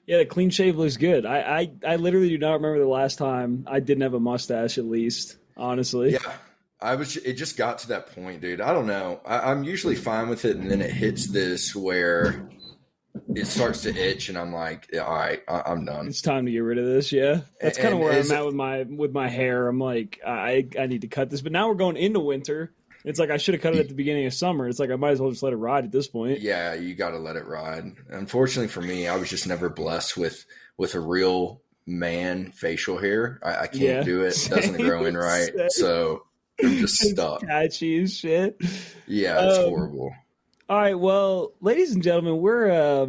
Yeah, the clean shave looks good. I literally do not remember the last time I didn't have a mustache, at least, honestly. Yeah, it just got to that point, dude. I don't know. I'm usually fine with it, and then it hits this where it starts to itch, and I'm like, yeah, all right, I'm done. It's time to get rid of this. Yeah, that's kind of And where I'm is at with my hair. I'm like, I need to cut this. But now we're going into winter. It's like I should have cut it at the beginning of summer. It's like I might as well just let it ride at this point. Yeah, you got to let it ride. Unfortunately for me, I was just never blessed with a real man facial hair. I can't do it. It doesn't grow in right. Same. So I'm just stuck. Patchy as shit. Yeah, it's horrible. All right, well, ladies and gentlemen, we're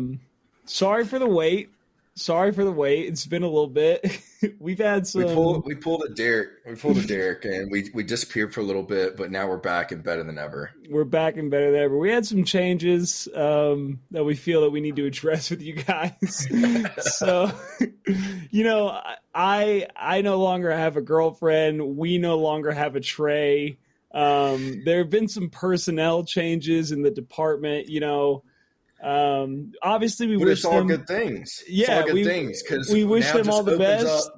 sorry for the wait. Sorry for the wait. It's been a little bit. We've had some. We pulled a Derek. We pulled a Derek, and we disappeared for a little bit, but now we're back and better than ever. We're back and better than ever. We had some changes that we feel that we need to address with you guys. So, I no longer have a girlfriend. We no longer have a Trey. There have been some personnel changes in the department. Obviously we wish it's all them good things. Yeah, it's all good things because we wish them all the best.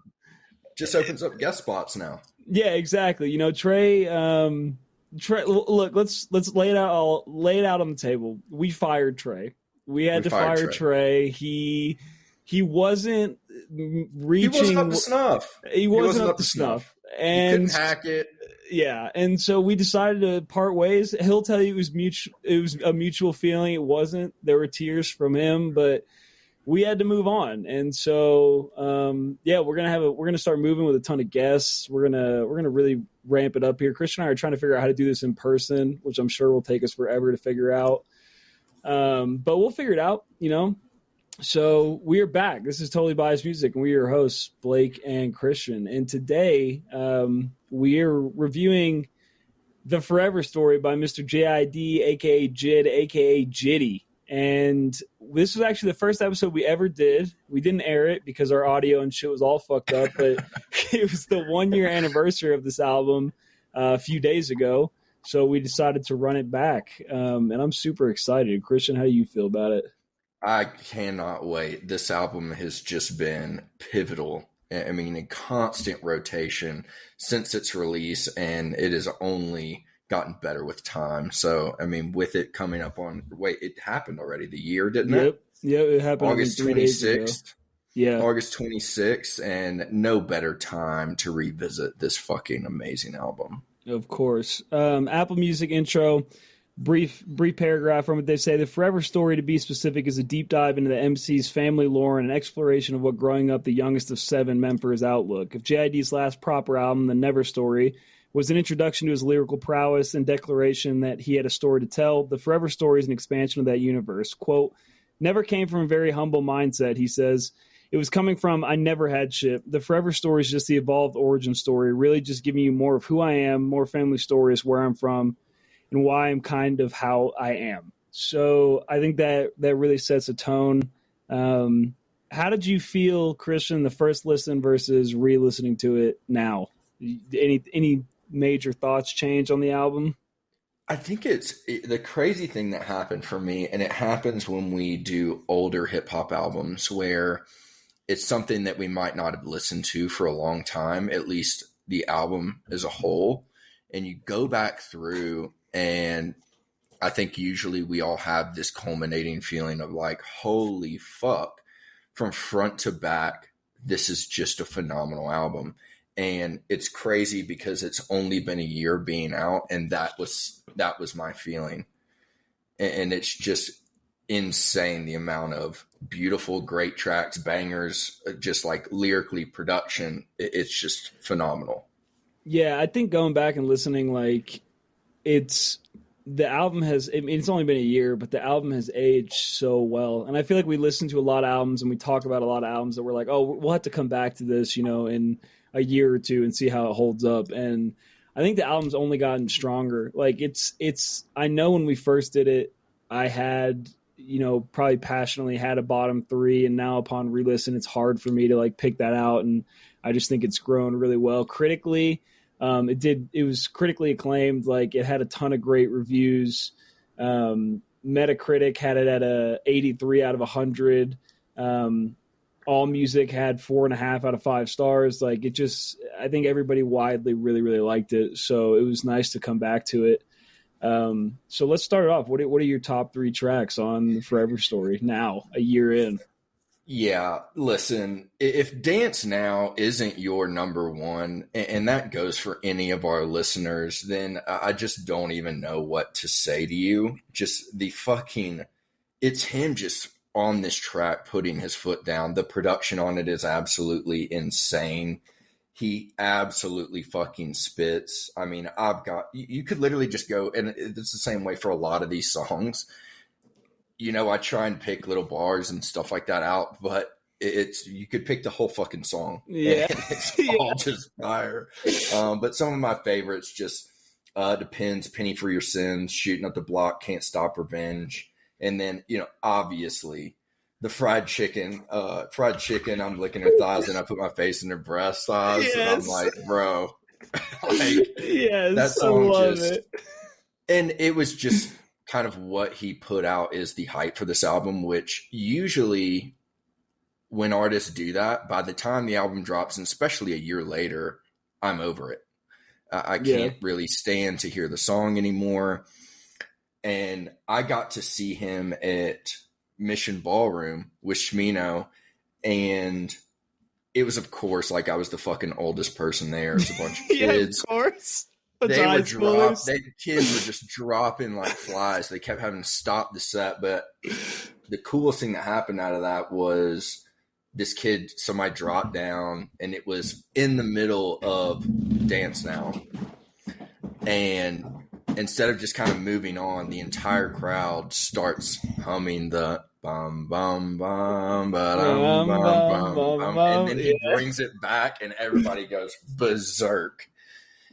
Just opens up guest spots now. Yeah, exactly. Trey. Trey, look, let's lay it out. Lay it out on the table. We fired Trey. We had to fire Trey. He wasn't reaching. He wasn't up to snuff. He wasn't up to snuff. And you couldn't hack it. Yeah, and so we decided to part ways. He'll tell you it was mutual. It was a mutual feeling. It wasn't. There were tears from him, but we had to move on. And so, we're gonna start moving with a ton of guests. We're gonna really ramp it up here. Christian and I are trying to figure out how to do this in person, which I'm sure will take us forever to figure out. But we'll figure it out. So we are back. This is Totally Biased Music, and we are your hosts, Blake and Christian. And today we are reviewing The Forever Story by Mr. JID, a.k.a. Jid, a.k.a. Jitty. And this was actually the first episode we ever did. We didn't air it because our audio and shit was all fucked up, but it was the 1-year anniversary of this album a few days ago. So we decided to run it back. And I'm super excited. Christian, how do you feel about it? I cannot wait. This album has just been pivotal. I mean, in constant rotation since its release, and it has only gotten better with time. So, I mean, with it coming up on, it happened already. The year, didn't it? Yep, it happened August 26th. Yeah. August 26th, and no better time to revisit this fucking amazing album. Of course. Apple Music intro. Brief paragraph from it. They say the Forever Story, to be specific, is a deep dive into the MC's family lore and an exploration of what growing up the youngest of 7 members outlook. If JID's last proper album, The Never Story, was an introduction to his lyrical prowess and declaration that he had a story to tell, The Forever Story is an expansion of that universe. Quote, never came from a very humble mindset, he says. It was coming from, I never had shit. The Forever Story is just the evolved origin story, really just giving you more of who I am, more family stories, where I'm from, and why I'm kind of how I am. So I think that really sets a tone. How did you feel, Christian, the first listen versus re-listening to it now? Any major thoughts change on the album? I think it's the crazy thing that happened for me, and it happens when we do older hip-hop albums where it's something that we might not have listened to for a long time, at least the album as a whole, and you go back through. And I think usually we all have this culminating feeling of like, holy fuck, from front to back, this is just a phenomenal album. And it's crazy because it's only been a year being out, and that was my feeling. And it's just insane, the amount of beautiful, great tracks, bangers, just like lyrically production. It's just phenomenal. Yeah, I think going back and listening, like, the album has, I mean, it's only been a year, but the album has aged so well. And I feel like we listen to a lot of albums and we talk about a lot of albums that we're like, oh, we'll have to come back to this, in a year or two and see how it holds up. And I think the album's only gotten stronger. Like I know when we first did it, I had, probably passionately had a bottom 3, and now upon re-listen, it's hard for me to like pick that out. And I just think it's grown really well critically. It was critically acclaimed. Like, it had a ton of great reviews. Metacritic had it at a 83 out of 100. All Music had 4.5 out of 5 stars. Like it just, I think everybody widely really, really liked it. So it was nice to come back to it. So let's start it off. What are your top 3 tracks on the Forever Story now, a year in? Yeah, listen, if Dance Now isn't your number one, and that goes for any of our listeners, then I just don't even know what to say to you. Just it's him just on this track putting his foot down. The production on it is absolutely insane. He absolutely fucking spits. I mean, you could literally just go, and it's the same way for a lot of these songs. I try and pick little bars and stuff like that out, but you could pick the whole fucking song. Yeah. And it's all just fire. But some of my favorites just Depends, Penny for Your Sins, Shooting Up the Block, Can't Stop Revenge. And then, obviously the fried chicken, I'm licking her thighs and I put my face in her breast thighs. Yes. And I'm like, bro, yes, that song I love it. And it was just kind of what he put out is the hype for this album, which usually when artists do that, by the time the album drops, and especially a year later, I'm over it. I can't really stand to hear the song anymore. And I got to see him at Mission Ballroom with Shmino, and it was, of course, like I was the fucking oldest person there. It was a bunch of kids. Of course. Kids were just dropping like flies. They kept having to stop the set. But the coolest thing that happened out of that was this kid, somebody dropped down, and it was in the middle of Dance Now. And instead of just kind of moving on, the entire crowd starts humming the bum, bum, bum, ba-dum, bum, bum, bum. And then he brings it back, and everybody goes berserk.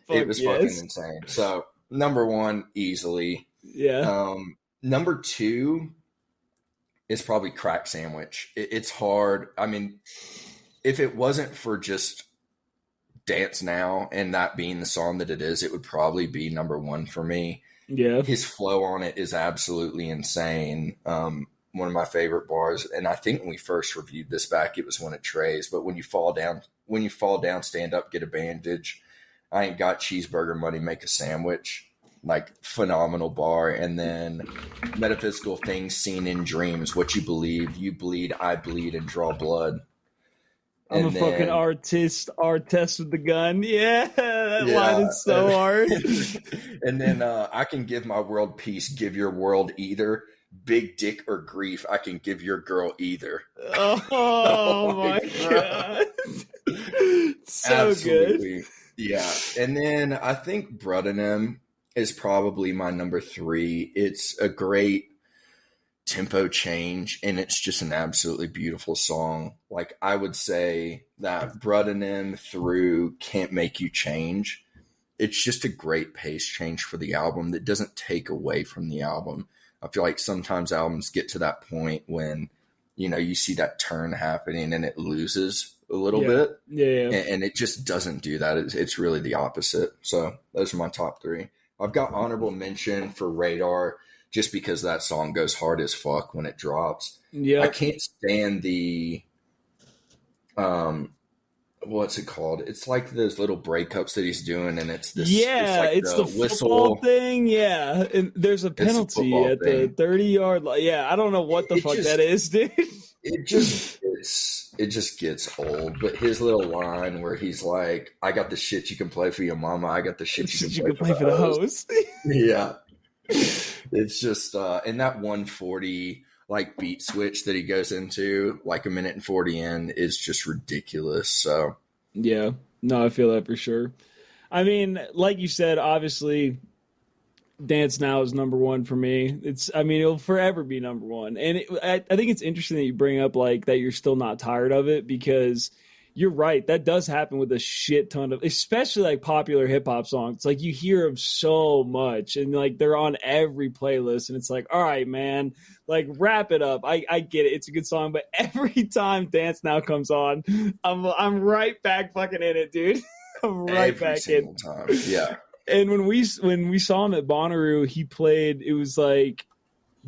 It was fucking insane. So, number 1, easily. Yeah. Number 2 is probably Crack Sandwich. It's hard. I mean, if it wasn't for just Dance Now and that being the song that it is, it would probably be number 1 for me. Yeah. His flow on it is absolutely insane. One of my favorite bars. And I think when we first reviewed this back, it was one of Trey's. But when you fall down, stand up, get a bandage. I ain't got cheeseburger money, make a sandwich. Like, phenomenal bar. And then Metaphysical Things Seen in Dreams. What you believe, you bleed, I bleed, and draw blood. I'm a fucking artist with the gun. Yeah, that line is so hard. And then I can give my world peace, give your world either. Big dick or grief, I can give your girl either. Oh my God. So absolutely. Good. Yeah. And then I think Brudenem is probably my number 3. It's a great tempo change, and it's just an absolutely beautiful song. Like, I would say that Brudenem through Can't Make You Change, it's just a great pace change for the album that doesn't take away from the album. I feel like sometimes albums get to that point when, you see that turn happening and it loses a little bit. Yeah. And it just doesn't do that. It's really the opposite. So those are my top 3. I've got honorable mention for Radar just because that song goes hard as fuck when it drops. Yeah. I can't stand the what's it called? It's like those little breakups that he's doing, and it's this. It's the whistle thing. Yeah, and there's a penalty at the 30-yard line. Yeah, I don't know what the fuck that is, dude. It just gets old. But his little line where he's like, "I got the shit you can play for your mama. I got the shit you can play for the hose." Yeah, it's just and that 140 like beat switch that he goes into like a minute and 40 in is just ridiculous. So yeah, no, I feel that for sure. I mean, like you said, obviously Dance Now is number 1 for me. It'll forever be number 1. And I think it's interesting that you bring up like that you're still not tired of it, because you're right. That does happen with a shit ton of, especially like popular hip hop songs. Like you hear them so much and like they're on every playlist and it's like, all right, man, like wrap it up. I get it. It's a good song, but every time Dance Now comes on, I'm right back fucking in it, dude. I'm right every back single in. time. Yeah. And when we saw him at Bonnaroo, he played, it was like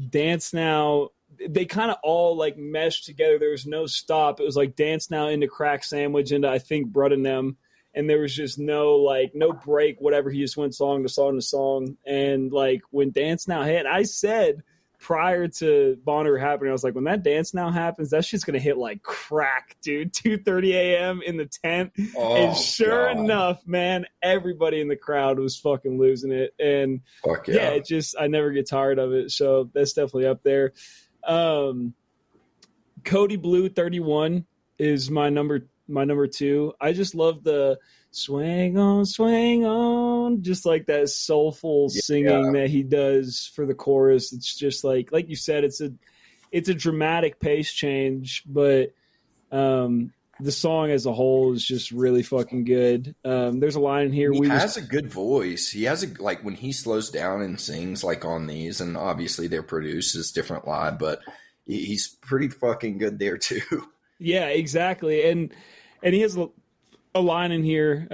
Dance Now, they kind of all like meshed together. There was no stop. It was like Dance Now into Crack Sandwich into I think Brud and Them, and there was just no break, whatever. He just went song to song to song. And like when Dance Now hit, I said prior to Bonner happening, I was like, when that Dance Now happens, that shit's gonna hit like crack, dude. 2:30 a.m. in the tent. Oh, and sure God. enough, man, everybody in the crowd was fucking losing it. And Fuck yeah. it just, I never get tired of it. So that's definitely up there. Cody Blue 31 is my number 2. I just love the swing on, just like that soulful singing that he does for the chorus. It's just like you said, it's a dramatic pace change, but the song as a whole is just really fucking good. There's a line in here. He has a good voice. He has like when he slows down and sings like on these, and obviously they're produced as different live, but he's pretty fucking good there too. Yeah, exactly. And he has a line in here.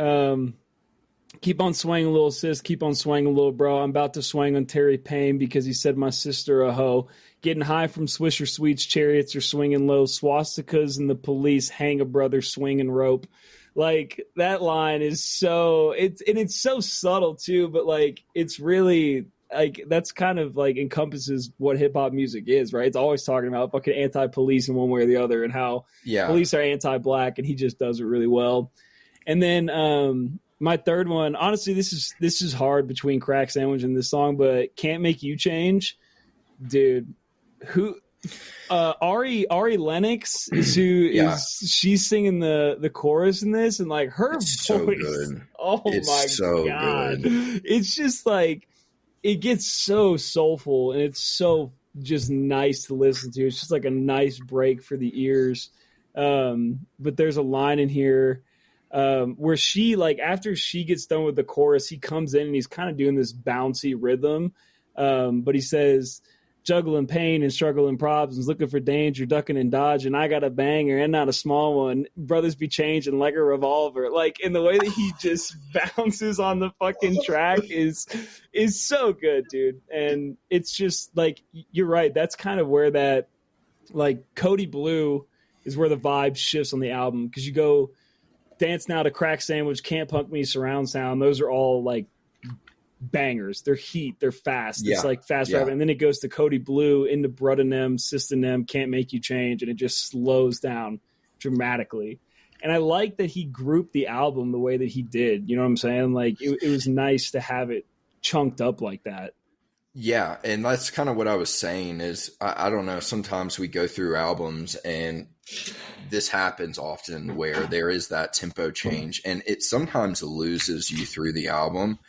Keep on swaying a little sis, keep on swaying a little bro. I'm about to swing on Terry Payne because he said my sister a hoe. Getting high from Swisher Sweets, chariots are swinging low. Swastikas and the police hang a brother swinging rope. Like that line is it's so subtle too, but like it's really like that's kind of like encompasses what hip hop music is, right? It's always talking about fucking anti-police in one way or the other, and how police are anti-black, and he just does it really well. And then my third one, honestly, this is hard between Crack Sandwich and this song, but Can't Make You Change, dude. Who Ari Lennox is who is she's singing the chorus in this, and like her it's voice, so good. Oh it's my so god, good. It's just like it gets so soulful, and it's so just nice to listen to. It's just like a nice break for the ears. But there's a line in here where she, like, after she gets done with the chorus, he comes in and he's kind of doing this bouncy rhythm. But he says, juggling pain and struggling problems, looking for danger, ducking and dodging. I got a banger and not a small one. Brothers be changing like a revolver. Like, in the way that he just bounces on the fucking track is so good, dude. And it's just like, you're right. That's kind of where that, like, Cody Blue is where the vibe shifts on the album. Because you go Dance Now to Crack Sandwich, Can't Punk Me, Surround Sound. Those are all like bangers. They're heat. They're fast. It's like fast rap. And then it goes to Cody Blue into Brud and Them, System Them, Can't Make You Change. And it just slows down dramatically. And I like that he grouped the album the way that he did. You know what I'm saying? Like it was nice to have it chunked up like that. Yeah, and that's kind of what I was saying is, I don't know, sometimes we go through albums and this happens often where there is that tempo change and it sometimes loses you through the album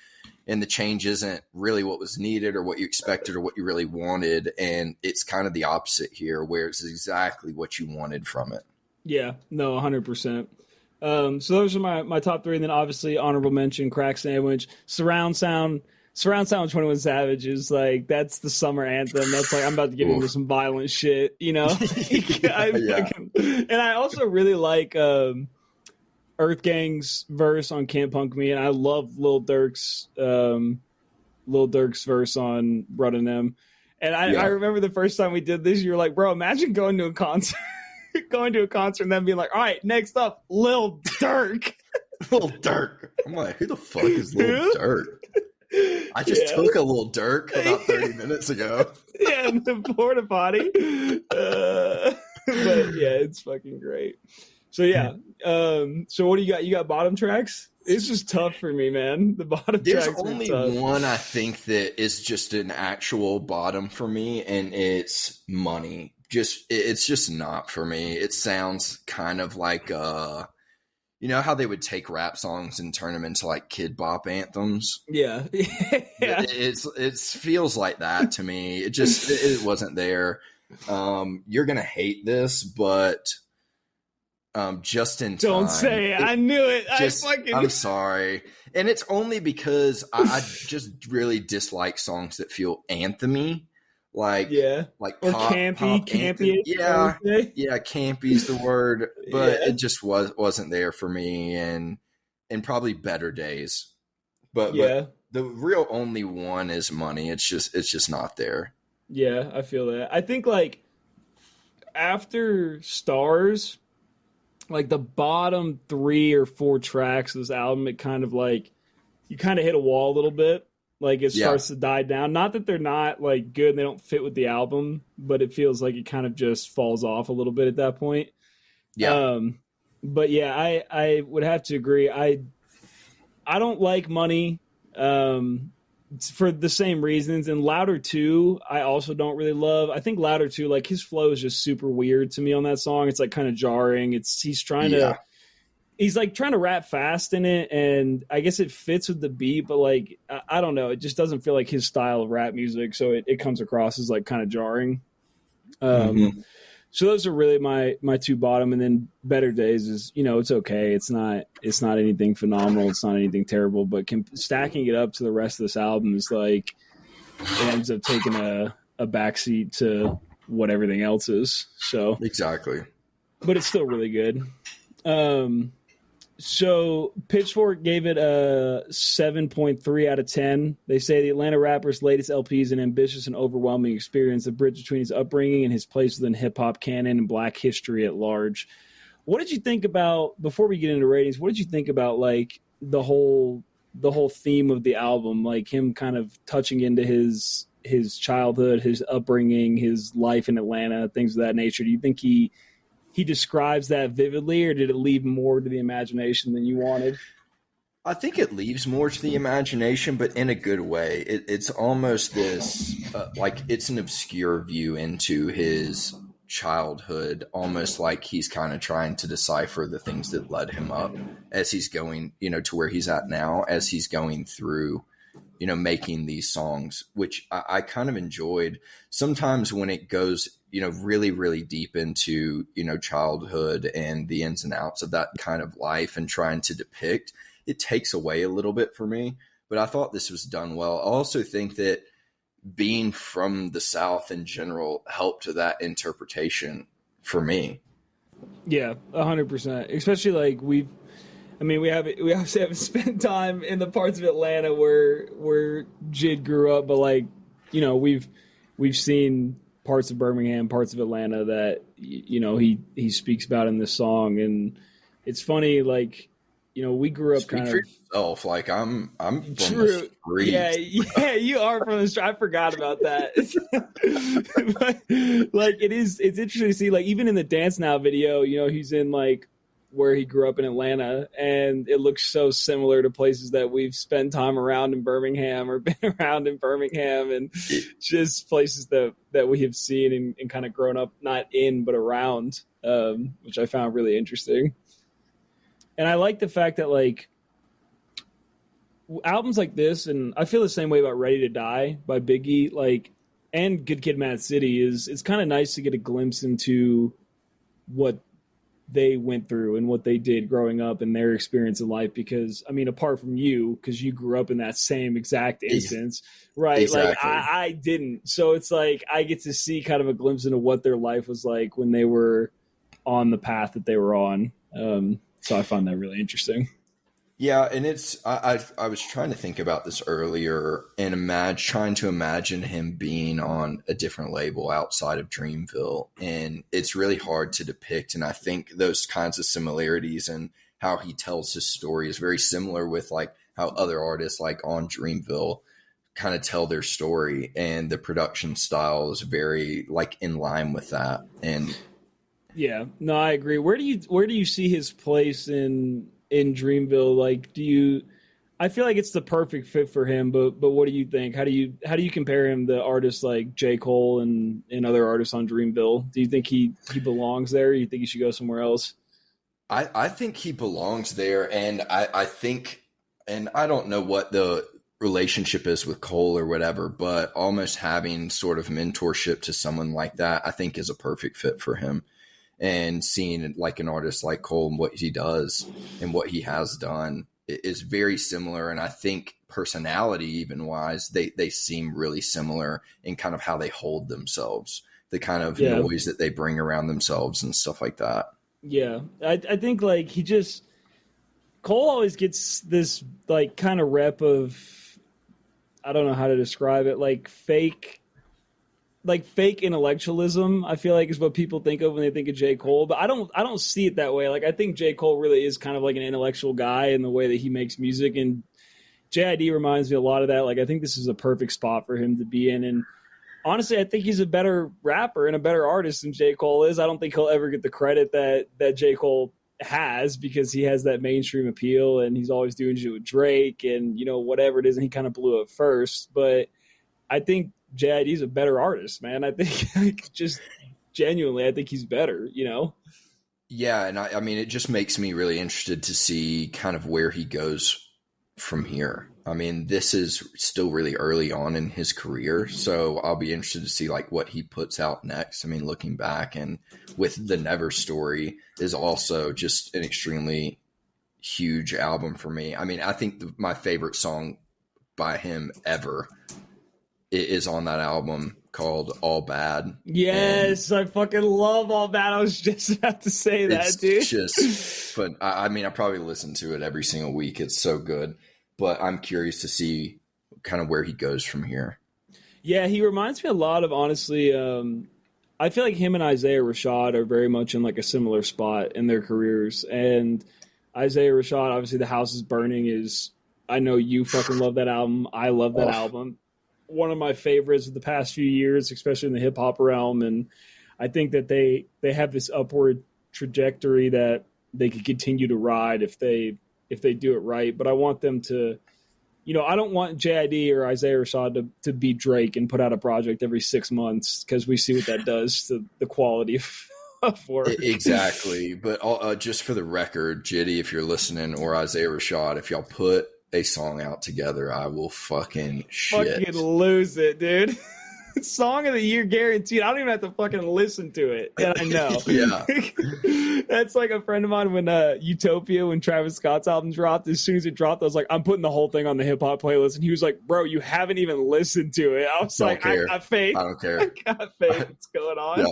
and the change isn't really what was needed or what you expected or what you really wanted. And it's kind of the opposite here where it's exactly what you wanted from it. Yeah, no, 100%. So those are my top three. And then obviously honorable mention, Crack Sandwich, Surround Sound with 21 Savage is like, that's the summer anthem. That's like, I'm about to get into some violent shit, you know? And I also really like Earth Gang's verse on Can't Punk Me. And I love Lil Durk's verse on Brud and Them. And I remember the first time we did this, you were like, bro, imagine going to a concert and then being like, all right, next up, Lil Durk. Lil Durk. I'm like, who the fuck is Lil Durk? I just took a Lil Durk about 30 minutes ago. Yeah, in the porta potty. But yeah, it's fucking great. So yeah. So what do you got? You got bottom tracks? It's just tough for me, man. The bottom There's tracks only are tough. one I think that is just an actual bottom for me, and it's Money. It's just not for me. It sounds kind of like you know how they would take rap songs and turn them into like kid bop anthems? Yeah. It feels like that to me. It wasn't there. You're gonna hate this, but just in time. Don't say it. I knew it. I'm sorry. And it's only because I just really dislike songs that feel anthemy. Like or pop, campy. Yeah, campy's the word, but it just wasn't there for me, and probably better days. But the real only one is Money. It's just not there. Yeah, I feel that. I think like after Stars, like the bottom 3 or 4 tracks of this album, it kind of like you kind of hit a wall a little bit. Like it Yeah. starts to die down. Not that they're not like good and they don't fit with the album, but it feels like it kind of just falls off a little bit at that point. Yeah. But yeah, I would have to agree. I don't like Money for the same reasons. And Louder 2, I also don't really love. I think Louder 2, like his flow is just super weird to me on that song. It's like kind of jarring. He's like trying to rap fast in it, and I guess it fits with the beat, but like I don't know, it just doesn't feel like his style of rap music, so it comes across as like kind of jarring. So those are really my 2 bottom, and then Better Days is, it's okay. It's not anything phenomenal. It's not anything terrible, but stacking it up to the rest of this album is like it ends up taking a backseat to what everything else is. So Exactly. but it's still really good. So Pitchfork gave it a 7.3 out of 10. They say the Atlanta rapper's latest LP is an ambitious and overwhelming experience, the bridge between his upbringing and his place within hip-hop canon and black history at large. What did you think about, before we get into ratings, what did you think about like the whole theme of the album, like him kind of touching into his childhood, his upbringing, his life in Atlanta, things of that nature? Do you think he describes that vividly, or did it leave more to the imagination than you wanted? I think it leaves more to the imagination, but in a good way. It's almost this, like it's an obscure view into his childhood, almost like he's kind of trying to decipher the things that led him up as he's going, to where he's at now, as he's going through, making these songs, which I kind of enjoyed. Sometimes when it goes, really, really deep into, childhood and the ins and outs of that kind of life and trying to depict, it takes away a little bit for me. But I thought this was done well. I also think that being from the South in general helped that interpretation for me. Yeah, 100%. Especially like we obviously haven't spent time in the parts of Atlanta where Jid grew up, but like, we've seen parts of Birmingham, parts of Atlanta that he speaks about in this song, and it's funny, like, we grew up Speak kind for of yourself. Like I'm from true. the streets. Yeah, you are from the street. I forgot about that. But, like it's interesting to see, like even in the Dance Now video, he's in like where he grew up in Atlanta, and it looks so similar to places that we've spent time around in Birmingham or been around in Birmingham, and just places that we have seen and kind of grown up, not in, but around, which I found really interesting. And I like the fact that like albums like this, and I feel the same way about Ready to Die by Biggie, like, and Good Kid Mad City, it's kind of nice to get a glimpse into what they went through and what they did growing up and their experience in life, because apart from you, because you grew up in that same exact instance, right? Exactly. Like I didn't, so it's like I get to see kind of a glimpse into what their life was like when they were on the path that they were on. So I find that really interesting. Yeah, and I was trying to think about this earlier and trying to imagine him being on a different label outside of Dreamville, and it's really hard to depict. And I think those kinds of similarities and how he tells his story is very similar with like how other artists like on Dreamville kind of tell their story, and the production style is very like in line with that. And yeah, no, I agree. Where do you see his place in Dreamville? Like, I feel like it's the perfect fit for him, but what do you think? How do you compare him to artists like J. Cole and other artists on Dreamville? Do you think he belongs there? Or you think he should go somewhere else? I think he belongs there, and I think, and I don't know what the relationship is with Cole or whatever, but almost having sort of mentorship to someone like that, I think is a perfect fit for him. And seeing like an artist like Cole and what he does and what he has done is very similar. And I think personality, even wise, they seem really similar in kind of how they hold themselves, the kind of noise that they bring around themselves and stuff like that. Yeah, I think like Cole always gets this like kind of rep of, I don't know how to describe it, like fake like fake intellectualism, I feel like is what people think of when they think of J. Cole. But I don't see it that way. Like I think J. Cole really is kind of like an intellectual guy in the way that he makes music, and JID reminds me a lot of that. Like I think this is a perfect spot for him to be in. And honestly, I think he's a better rapper and a better artist than J. Cole is. I don't think he'll ever get the credit that J. Cole has, because he has that mainstream appeal and he's always doing shit with Drake and, you know, whatever it is. And he kind of blew up first. But I think JID is a better artist, man. I think like, just genuinely, I think he's better, you know? Yeah. And I mean, it just makes me really interested to see kind of where he goes from here. I mean, this is still really early on in his career, so I'll be interested to see like what he puts out next. I mean, looking back, and with the Never Story is also just an extremely huge album for me. I mean, I think my favorite song by him ever is on that album, called All Bad. Yes, I fucking love All Bad. I was just about to say that, dude. But I mean, I probably listen to it every single week. It's so good. But I'm curious to see kind of where he goes from here. Yeah, he reminds me a lot of, honestly, I feel like him and Isaiah Rashad are very much in like a similar spot in their careers. And Isaiah Rashad, obviously The House is Burning is, I know you fucking love that album. I love that album. One of my favorites of the past few years, especially in the hip hop realm. And I think that they have this upward trajectory that they could continue to ride if they do it right. But I want them to, you know, I don't want JID or Isaiah Rashad to be Drake and put out a project every 6 months, because we see what that does to the quality of work. Exactly. But just for the record, Jitty, if you're listening, or Isaiah Rashad, if y'all put a song out together, I will fucking shit. Fucking lose it, dude. Song of the year guaranteed. I don't even have to fucking listen to it. And I know. Yeah. That's like a friend of mine when Utopia, when Travis Scott's album dropped, as soon as it dropped, I was like, I'm putting the whole thing on the hip hop playlist. And he was like, bro, you haven't even listened to it. I was like, I got faith. I don't care. I got faith. What's going on? Yep.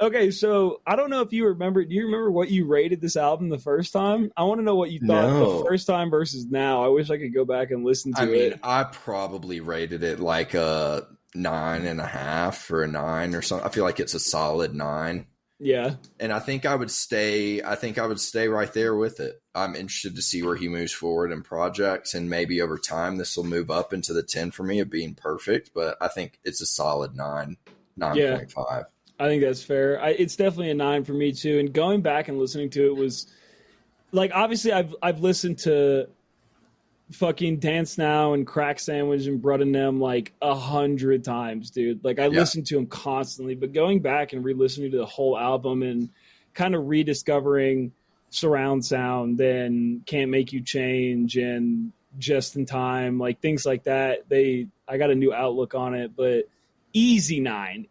Okay, so I don't know if you remember. Do you remember what you rated this album the first time? I want to know what you thought the first time versus now. I wish I could go back and listen to it. I mean, I probably rated it like a 9.5 or a 9 or something. I feel like it's a solid 9. Yeah. And I think I would stay right there with it. I'm interested to see where he moves forward in projects, and maybe over time this will move up into the 10 for me of being perfect, but I think it's a solid 9.5. Yeah, I think that's fair. It's definitely a 9 for me too. And going back and listening to it was like, obviously I've listened to fucking Dance Now and Crack Sandwich and Brud and Them like 100 times, dude. Like I listen to them constantly, but going back and re-listening to the whole album and kind of rediscovering surround sound and Can't Make You Change and Just in Time, like things like that. I got a new outlook on it, but easy 9,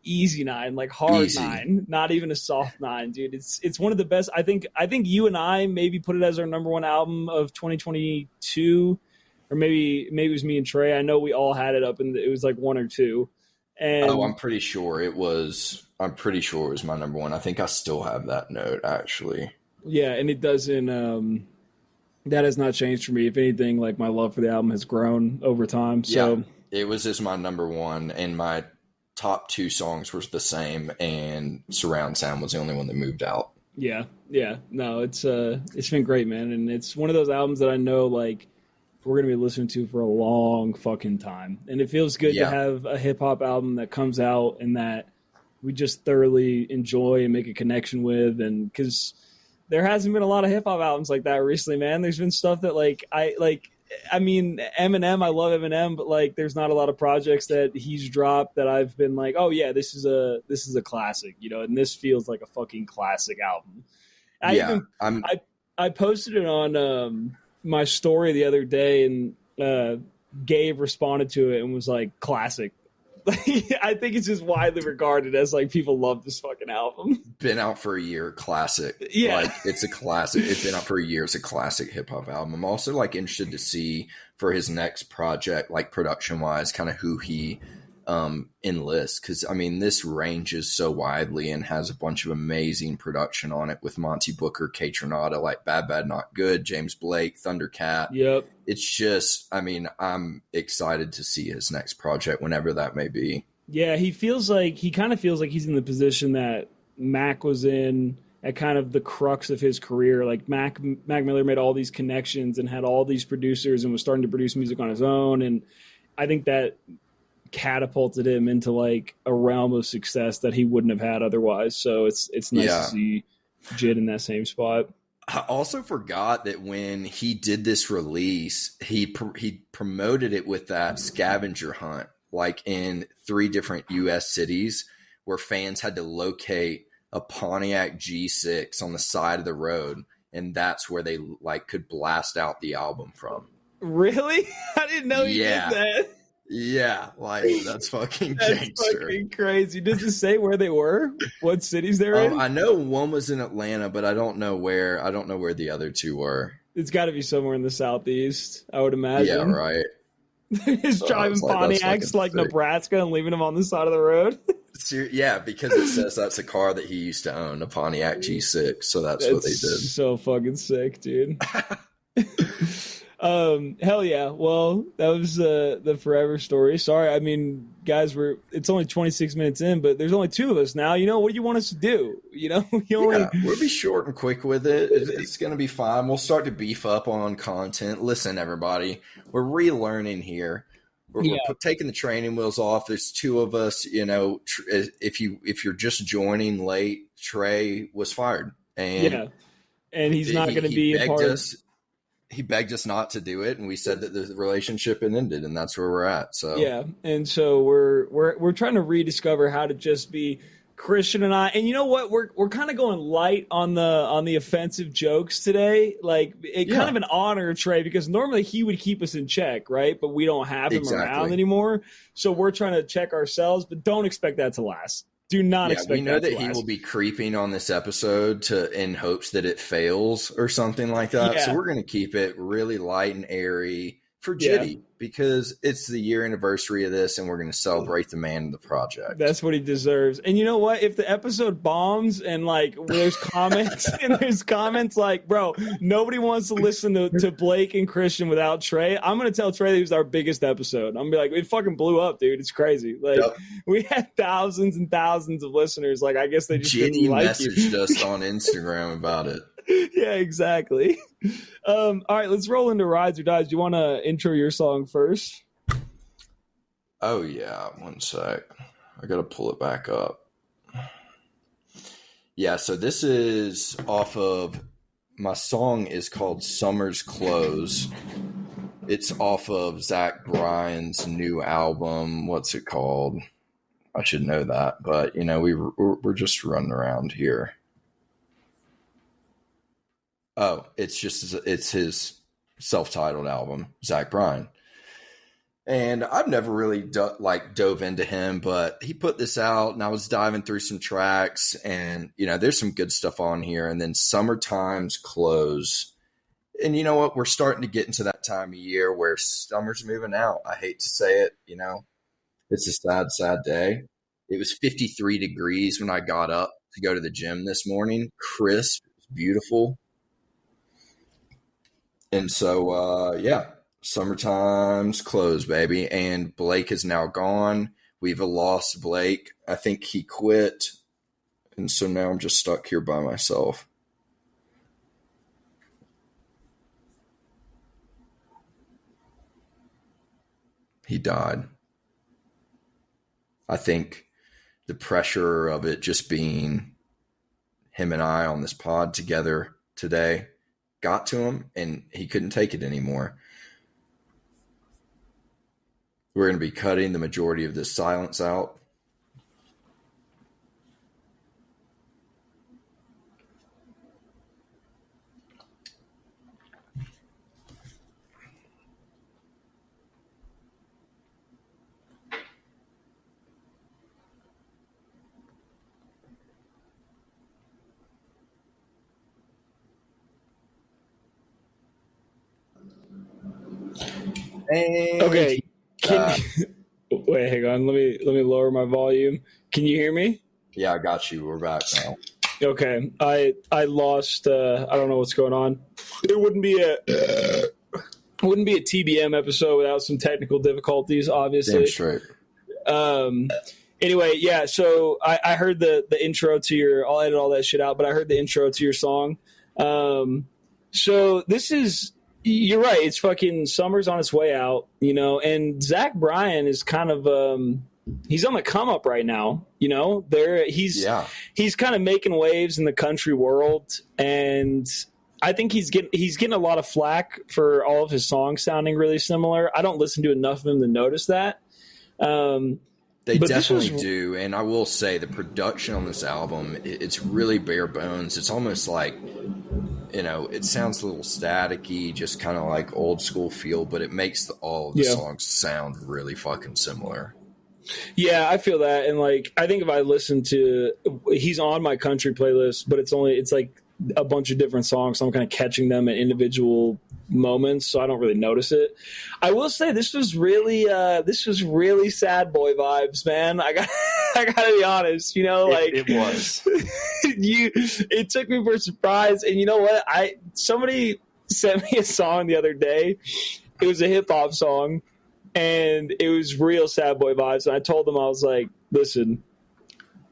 like hard easy. 9, not even a soft 9, dude. It's one of the best. I think you and I maybe put it as our number one album of 2022, or maybe it was me and Trey. I know we all had it up, and it was like 1 or 2. And I'm pretty sure it was my number one. I think I still have that note actually. Yeah, and it doesn't. That has not changed for me. If anything, like my love for the album has grown over time. So it was just my number one, and my top 2 songs were the same, and surround sound was the only one that moved out. Yeah. No, it's been great, man. And it's one of those albums that I know like we're going to be listening to for a long fucking time. And it feels good to have a hip hop album that comes out and that we just thoroughly enjoy and make a connection with. And cause there hasn't been a lot of hip hop albums like that recently, man. There's been stuff that I mean, Eminem, I love Eminem, but like, there's not a lot of projects that he's dropped that I've been like, oh yeah, this is a classic, you know, and this feels like a fucking classic album. I posted it on my story the other day, and Gabe responded to it and was like, classic. I think it's just widely regarded as like people love this fucking album. Been out for a year, classic. Yeah, like it's a classic. It's been out for a year. It's a classic hip hop album. I'm also like interested to see for his next project, like production wise, kind of who he enlists, because I mean this ranges so widely and has a bunch of amazing production on it with Monty Booker, K Tronada, like Bad Bad Not Good, James Blake, Thundercat. Yep. It's just, I mean, I'm excited to see his next project whenever that may be. Yeah, he kind of feels like he's in the position that Mac was in at kind of the crux of his career. Like Mac Miller made all these connections and had all these producers and was starting to produce music on his own. And I think that catapulted him into like a realm of success that he wouldn't have had otherwise. So it's nice to Yeah. see Jid in that same spot. I also forgot that when he did this release, he promoted it with that scavenger hunt, like in 3 different U.S. cities, where fans had to locate a Pontiac G6 on the side of the road, and that's where they like could blast out the album from. Really? I didn't know he Yeah. did that. Yeah, like that's fucking That's gangster. fucking crazy. Does it say where they were? What cities they're in? I know one was in Atlanta, but I don't know where. I don't know where the other 2 were. It's got to be somewhere in the southeast, I would imagine. Yeah, right. Just driving Pontiacs like Nebraska and leaving them on the side of the road. Yeah, because it says that's a car that he used to own, a Pontiac G6. So that's what they did. So fucking sick, dude. Hell yeah. Well, that was the forever story. Sorry, I mean, guys, it's only 26 minutes in, but there's only 2 of us now. You know, what do you want us to do? You know, we'll be short and quick with it. It's going to be fine. We'll start to beef up on content. Listen, everybody, we're relearning here. We're taking the training wheels off. There's 2 of us. You know, if you're just joining late, Trey was fired, and he's not going to be a part of. He begged us not to do it, and we said that the relationship had ended, and that's where we're at. So and so we're trying to rediscover how to just be Christian and I. And you know what? We're kind of going light on the offensive jokes today. Like kind of an honor, Trey, because normally he would keep us in check, right? But we don't have him around anymore, so we're trying to check ourselves. But don't expect that to last. Do not expect that. We know that he will be creeping on this episode in hopes that it fails or something like that. Yeah. So we're going to keep it really light and airy for Jitty because it's the year anniversary of this, and we're going to celebrate the man of the project. That's what he deserves. And you know what? If the episode bombs and like there's comments like, bro, nobody wants to listen to Blake and Christian without Trey, I'm going to tell Trey that it was our biggest episode. I'm going to be like, it fucking blew up, dude. It's crazy. Like we had thousands and thousands of listeners. Like, I guess they just didn't like messaged us on Instagram about it. Yeah, exactly. All right, let's roll into Rides or Dies. Do you want to intro your song first? Oh, yeah. One sec. I got to pull it back up. Yeah, so this is off of, my song is called Summer's Close. It's off of Zach Bryan's new album. What's it called? I should know that, but, you know, we're just running around here. Oh, it's his self-titled album, Zach Bryan. And I've never really dove into him, but he put this out, and I was diving through some tracks, and, you know, there's some good stuff on here. And then Summertime's Close. And you know what? We're starting to get into that time of year where summer's moving out. I hate to say it, you know. It's a sad, sad day. It was 53 degrees when I got up to go to the gym this morning. Crisp. It was beautiful. And so, Summertime's Close, baby. And Blake is now gone. We've lost Blake. I think he quit. And so now I'm just stuck here by myself. He died. I think the pressure of it just being him and I on this pod together today got to him, and he couldn't take it anymore. We're going to be cutting the majority of this silence out. And okay. Wait, hang on. Let me lower my volume. Can you hear me? Yeah, I got you. We're back now. Okay. I lost. I don't know what's going on. It wouldn't be a TBM episode without some technical difficulties. Obviously. Damn straight. Anyway, yeah. So I heard the intro to your. I'll edit all that shit out, but I heard the intro to your song. So this is. You're right. It's fucking summer's on its way out, and Zach Bryan is kind of he's on the come up right now. He's kind of making waves in the country world, and I think he's getting a lot of flack for all of his songs sounding really similar. I don't listen to enough of him to notice that. They definitely do, and I will say the production on this album, it's really bare bones. It's almost like, it sounds a little staticky, just kind of like old school feel, but it makes all of the songs sound really fucking similar. Yeah, I feel that, and I think if I listen to, he's on my country playlist, but it's like a bunch of different songs, so I'm kind of catching them at individual moments, so I don't really notice it. I will say this was really sad boy vibes, man. I gotta be honest, it was. It took me for a surprise, and you know what? Somebody sent me a song the other day. It was a hip hop song, and it was real sad boy vibes. And I told them, I was like, listen,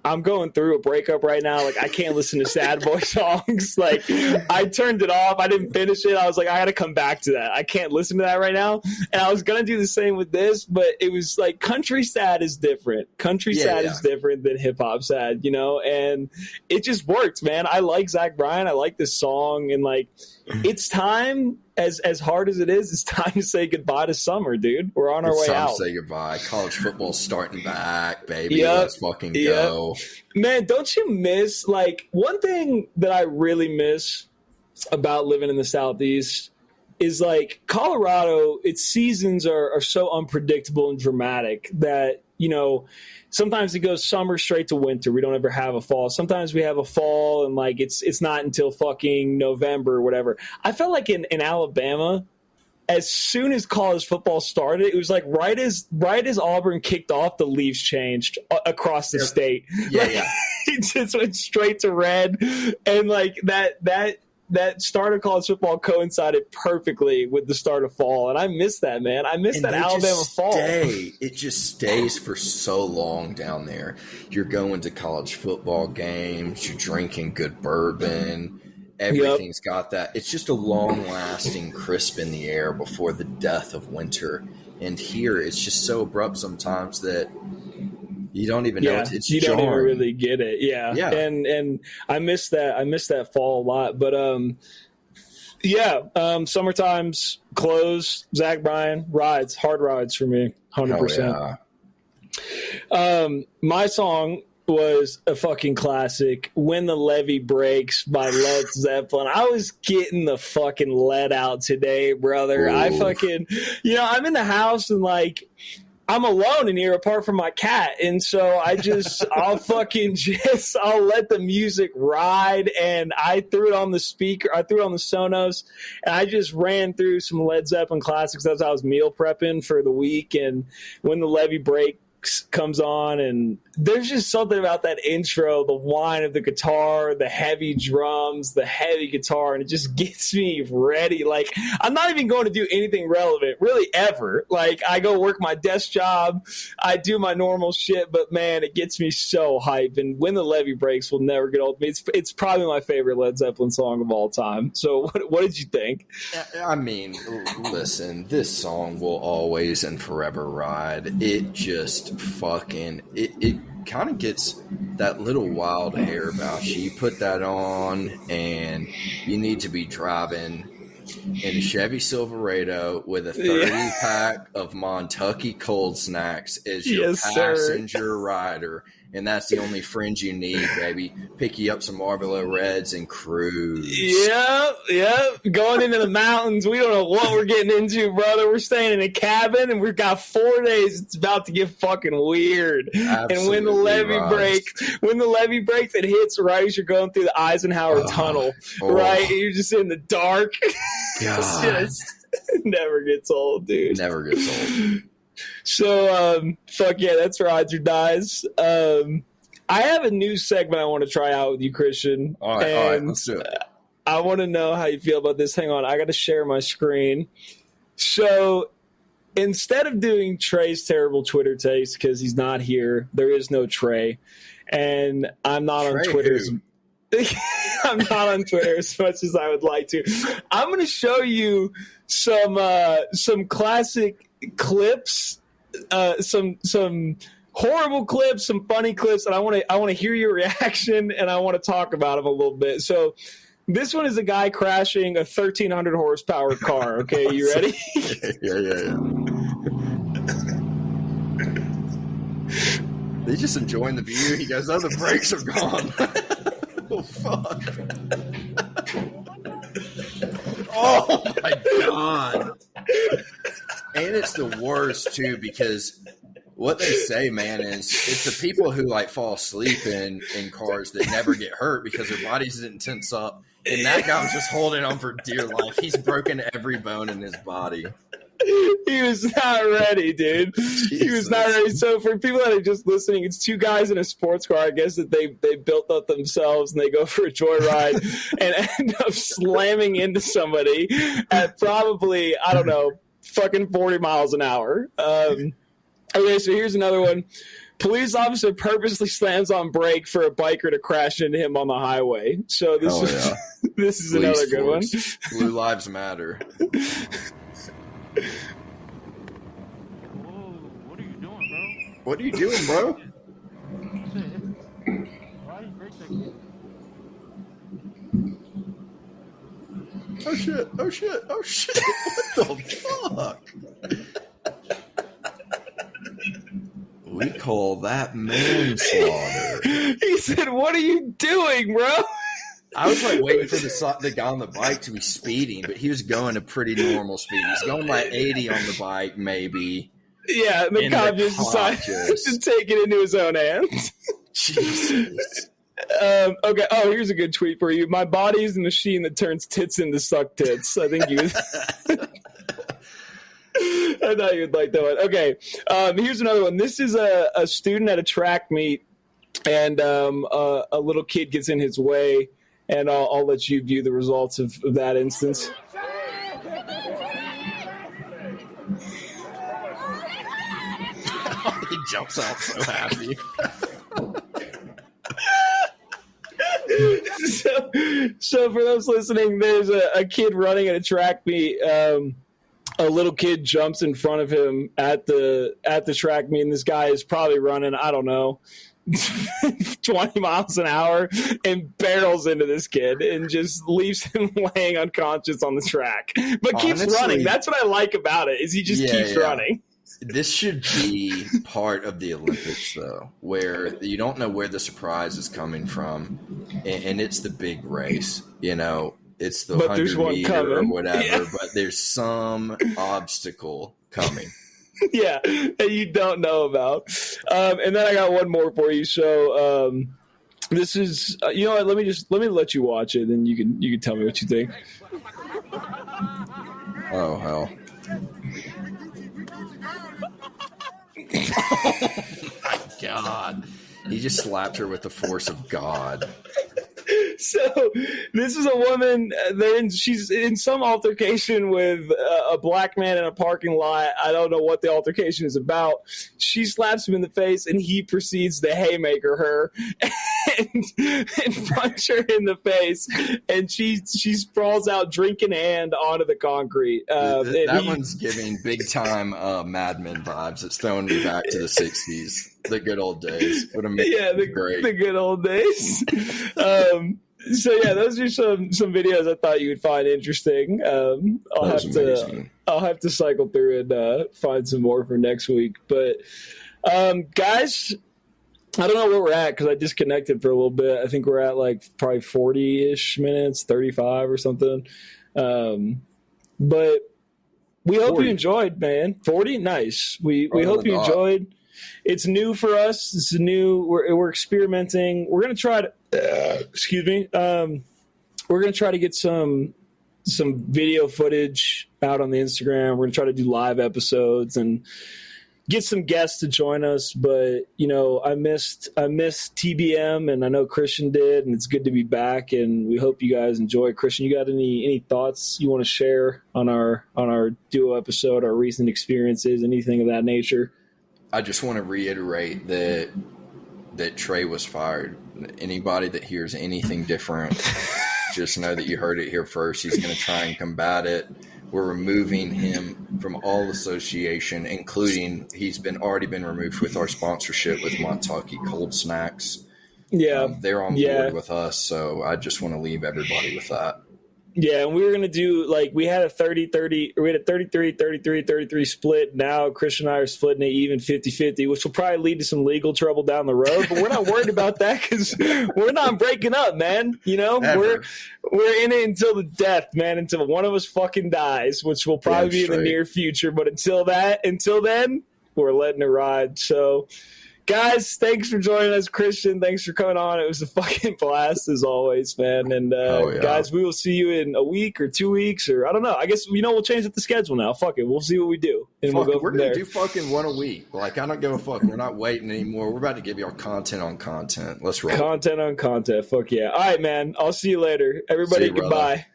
I'm going through a breakup right now. I can't listen to sad boy songs. I turned it off. I didn't finish it. I was like, I got to come back to that. I can't listen to that right now. And I was going to do the same with this, but it was country sad is different. Country sad is different than hip hop sad, and it just works, man. I like Zach Bryan. I like this song. And it's time, as hard as it is, it's time to say goodbye to summer, dude. We're on our way out. It's time to say goodbye. College football's starting back, baby. Let's fucking go. Man, don't you miss, one thing that I really miss about living in the Southeast is, Colorado, its seasons are so unpredictable and dramatic that, sometimes it goes summer straight to winter. We don't ever have a fall. Sometimes we have a fall, and it's not until fucking November or whatever. I felt like in Alabama, as soon as college football started, it was right as Auburn kicked off, the leaves changed across the state. It just went straight to red, and that start of college football coincided perfectly with the start of fall, and I miss that, man. I miss that Alabama fall. It just stays for so long down there. You're going to college football games, you're drinking good bourbon, everything's got that. It's just a long-lasting crisp in the air before the death of winter. And here, it's just so abrupt sometimes that you don't even know it's you jarring. Don't even really get it. Yeah. And I miss that. I miss that fall a lot. But summertime's closed. Zach Bryan rides, hard rides for me, 100%. My song was a fucking classic, "When the Levee Breaks" by Led Zeppelin. I was getting the fucking lead out today, brother. Ooh. I fucking, I'm in the house and I'm alone in here apart from my cat. And so I'll let the music ride. And I threw it on the speaker. I threw it on the Sonos, and I just ran through some Led Zeppelin classics as I was meal prepping for the week. And When the Levee Breaks comes on, and there's just something about that intro, the whine of the guitar, the heavy drums, the heavy guitar, and it just gets me ready. I'm not even going to do anything relevant really ever. I go work my desk job, I do my normal shit, but man, it gets me so hyped. And When the Levee Breaks will never get old. It's probably my favorite Led Zeppelin song of all time. So what did you think? I mean, listen, this song will always and forever ride. It just it kind of gets that little wild hair about you. You put that on and you need to be driving in a Chevy Silverado with a 30-pack of Montucky cold snacks as your passenger rider. And that's the only fringe you need, baby. Pick you up some Marlboro Reds and cruise. Yep. Going into the mountains. We don't know what we're getting into, brother. We're staying in a cabin, and we've got 4 days. It's about to get fucking weird. Absolutely. And when the levee breaks, it hits right as you're going through the Eisenhower Tunnel, right? And you're just in the dark. God. It never gets old, dude. Never gets old. So, fuck yeah, that's Rides or Dies. I have a new segment I want to try out with you, Christian. All right, let's do it. I want to know how you feel about this. Hang on, I got to share my screen. So, instead of doing Trey's terrible Twitter takes, because he's not here, there is no Trey, and I'm not Trey on Twitter. who? I'm not on Twitter as much as I would like to. I'm going to show you some classic clips, some horrible clips, some funny clips, and I want to hear your reaction, and I want to talk about them a little bit. So this one is a guy crashing a 1,300 horsepower car. Okay, you ready? Yeah. He's just enjoying the view. He goes, "Oh, the brakes are gone." Oh, fuck. Oh, my God. And it's the worst, too, because what they say, man, is it's the people who, like, fall asleep in cars that never get hurt because their bodies didn't tense up. And that guy was just holding on for dear life. He's broken every bone in his body. He was not ready, dude. Jesus. He was not ready. So for people that are just listening, it's two guys in a sports car, I guess, that they built up themselves, and they go for a joyride and end up slamming into somebody at probably, I don't know, fucking 40 miles an hour. Okay, so here's another one. Police officer purposely slams on brake for a biker to crash into him on the highway. So this is Police another good force. one. Blue lives matter. Whoa, what are you doing, bro? What are you doing, bro? Why you break that? Oh shit! Oh shit! Oh shit! What the fuck? We call that manslaughter. He said, "What are you doing, bro?" I was like waiting for the guy on the bike to be speeding, but he was going a pretty normal speed. He's going like 80 on the bike, maybe. Yeah, and the And cop the just cop decided to take it into his own hands. Jesus. Okay. Oh, here's a good tweet for you. My body is a machine that turns tits into suck tits. I think you. I thought you'd like that one. Okay. Here's another one. This is a student at a track meet, and a little kid gets in his way, and I'll let you view the results of that instance. He jumps out so happy. So for those listening, there's a kid running at a track meet. A little kid jumps in front of him at the track meet, and this guy is probably running, I don't know, 20 miles an hour, and barrels into this kid and just leaves him laying unconscious on the track, but keeps Honestly, running. That's what I like about it, is he just keeps running. This should be part of the Olympics, though, where you don't know where the surprise is coming from, and it's the big race. You know, it's the 100-meter or whatever, but there's some obstacle coming. Yeah, that you don't know about. And then I got one more for you. So this is, you know what? Let me let you watch it, and you can tell me what you think. Oh hell! Oh my God! He just slapped her with the force of God. So this is a woman. She's in some altercation with a black man in a parking lot. I don't know what the altercation is about. She slaps him in the face, and he proceeds to haymaker her and punch her in the face. And she sprawls out, drink in hand, onto the concrete. That one's giving big time Mad Men vibes. It's throwing me back to the '60s, the good old days. The good old days. So yeah, those are some videos I thought you would find interesting. I'll have to cycle through and find some more for next week. But guys, I don't know where we're at because I disconnected for a little bit. I think we're at like probably 40-ish minutes, 35 or something. But we hope 40. You enjoyed, man. 40, nice. We hope you enjoyed. It's new for us. It's new. We're experimenting. We're gonna try to. Excuse me. We're gonna try to get some video footage out on the Instagram. We're gonna try to do live episodes and get some guests to join us. But I missed TBM, and I know Christian did, and it's good to be back. And we hope you guys enjoy. Christian, you got any thoughts you want to share on our duo episode, our recent experiences, anything of that nature? I just want to reiterate that Trey was fired. Anybody that hears anything different, just know that you heard it here first. He's going to try and combat it. We're removing him from all association, including he's already been removed with our sponsorship with Montucky Cold Snacks. Yeah, they're on board with us, so I just want to leave everybody with that. Yeah, and we were going to do, we had a 30-30, we had a 33-33-33 split. Now Christian and I are splitting it even 50-50, which will probably lead to some legal trouble down the road. But we're not worried about that because we're not breaking up, man. We're in it until the death, man, until one of us fucking dies, which will probably be in the near future. But until then, we're letting it ride. So, guys, thanks for joining us. Christian, thanks for coming on. It was a fucking blast as always, man. And guys, we will see you in a week or 2 weeks, or I don't know. I guess we'll change up the schedule now. Fuck it, we'll see what we do, and we'll go from there. We're gonna do fucking one a week. I don't give a fuck. We're not waiting anymore. We're about to give y'all content on content. Let's roll. Content on content. Fuck yeah. All right, man. I'll see you later. Everybody, goodbye.